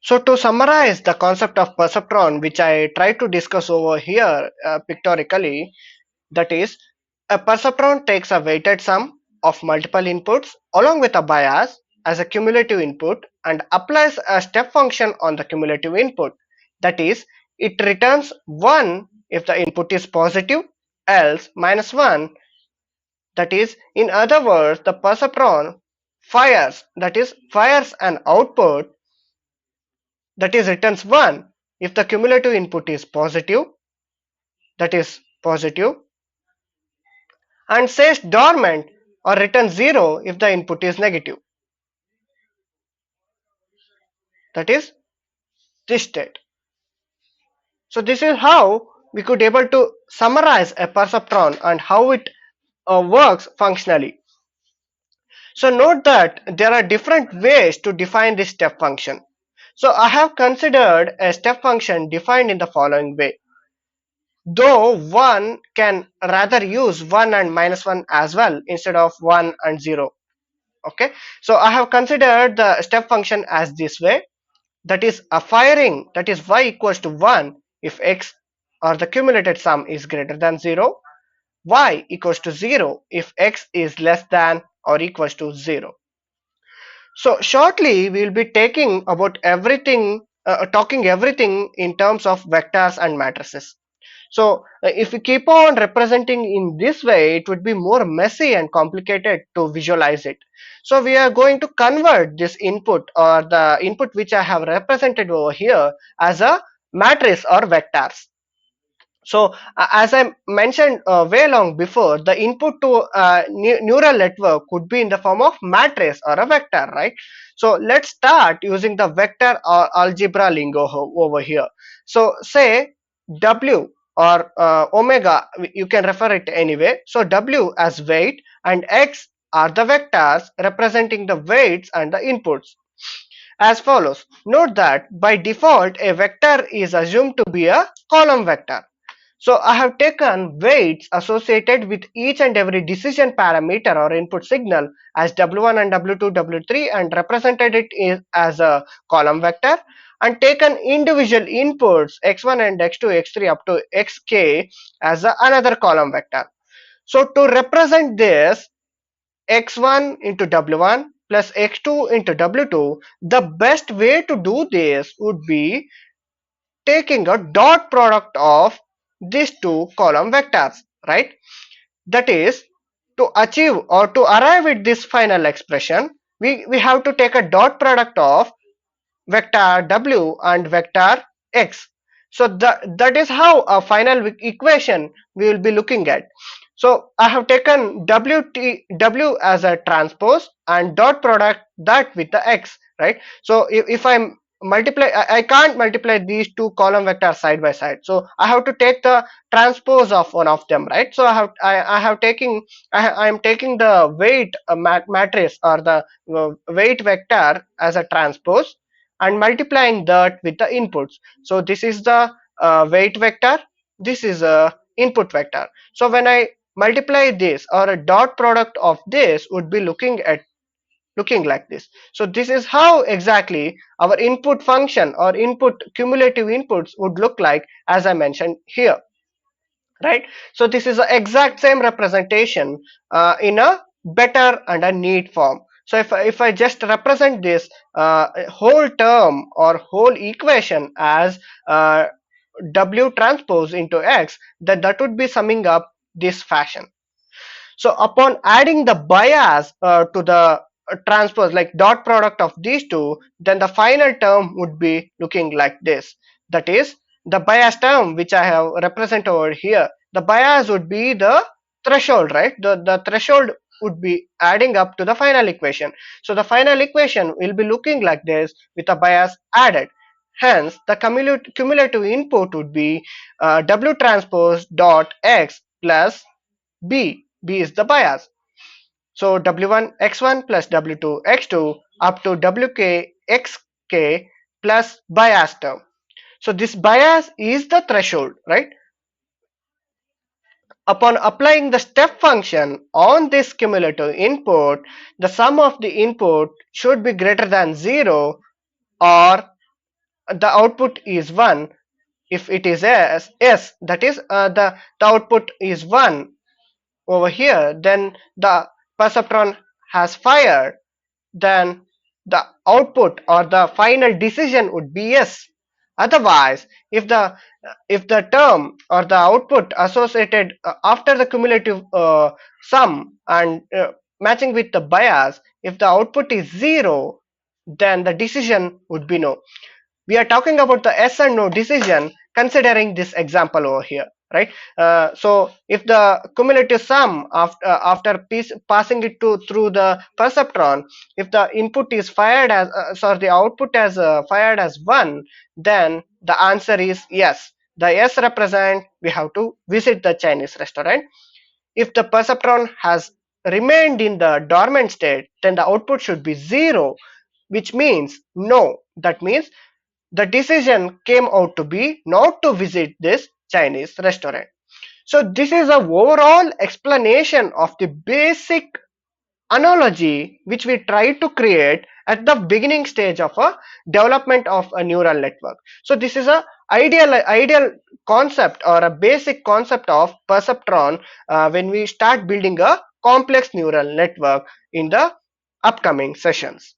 So to summarize the concept of perceptron, which I try to discuss over here pictorially, that is, a perceptron takes a weighted sum of multiple inputs along with a bias as a cumulative input and applies a step function on the cumulative input. That is, it returns 1 if the input is positive, else -1. That is, in other words, the perceptron fires, that is, fires an output that is returns 1 if the cumulative input is positive, that is positive, and says dormant or returns 0 if the input is negative, that is this state. So this is how we could able to summarize a perceptron and how it works functionally. So note that there are different ways to define this step function. So I have considered a step function defined in the following way. Though one can rather use 1 and -1 as well instead of 1 and 0. Okay, so I have considered the step function as this way, that is a firing, that is y equals to 1 if x or the cumulated sum is greater than 0, y equals to 0 if x is less than or equals to 0. So shortly we will be taking about everything, talking everything in terms of vectors and matrices. So if we keep on representing in this way, it would be more messy and complicated to visualize it. So we are going to convert this input or the input which I have represented over here as a matrix or vectors. So as I mentioned way long before, the input to neural network could be in the form of matrix or a vector, right? So let's start using the vector or algebra lingo over here. So say W or omega, you can refer it anyway. So W as weight and X are the vectors representing the weights and the inputs as follows. Note that by default a vector is assumed to be a column vector. So I have taken weights associated with each and every decision parameter or input signal as W1 and W2, W3 and represented it as a column vector, and taken individual inputs x1 and x2, x3 up to xk as another column vector. So to represent this, x1 into w1 plus x2 into w2, the best way to do this would be taking a dot product of these two column vectors, right? That is, to achieve or to arrive at this final expression, we have to take a dot product of vector w and vector x. So that is how a final equation we will be looking at. So I have taken w as a transpose and dot product that with the x, right? So if I multiply, I can't multiply these two column vectors side by side. So I have to take the transpose of one of them, right? So I am taking the weight matrix or the weight vector as a transpose and multiplying that with the inputs. So this is the weight vector, this is a input vector. So when I multiply this, or a dot product of this would be looking like this. So this is how exactly our input function or input cumulative inputs would look like, as I mentioned here, right? So this is the exact same representation in a better and a neat form. So if I just represent this whole term or whole equation as W transpose into X, that would be summing up this fashion. So upon adding the bias to the transpose, like dot product of these two, then the final term would be looking like this. That is, the bias term which I have represented over here, the bias would be the threshold, right? The threshold would be adding up to the final equation. So the final equation will be looking like this with a bias added. Hence, the cumulative input would be W transpose dot X plus B. B is the bias. So W1 x1 plus W2 x2 up to WK xk plus bias term. So this bias is the threshold, right? Upon applying the step function on this cumulative input, the sum of the input should be greater than 0 or the output is 1. If it is yes, that is the output is 1 over here, then the perceptron has fired, then the output or the final decision would be yes. Otherwise, if the term or the output associated after the cumulative sum and matching with the bias, if the output is 0, then the decision would be no. We are talking about the yes and no decision considering this example over here, right? So if the cumulative sum after passing it to through the perceptron, if the input is fired as sorry, the output as fired as 1, then the answer is yes. The yes represent we have to visit the Chinese restaurant. If the perceptron has remained in the dormant state, then the output should be 0, which means no. That means the decision came out to be not to visit this Chinese restaurant. So this is a overall explanation of the basic analogy which we try to create at the beginning stage of a development of a neural network. So this is a ideal concept or a basic concept of perceptron when we start building a complex neural network in the upcoming sessions.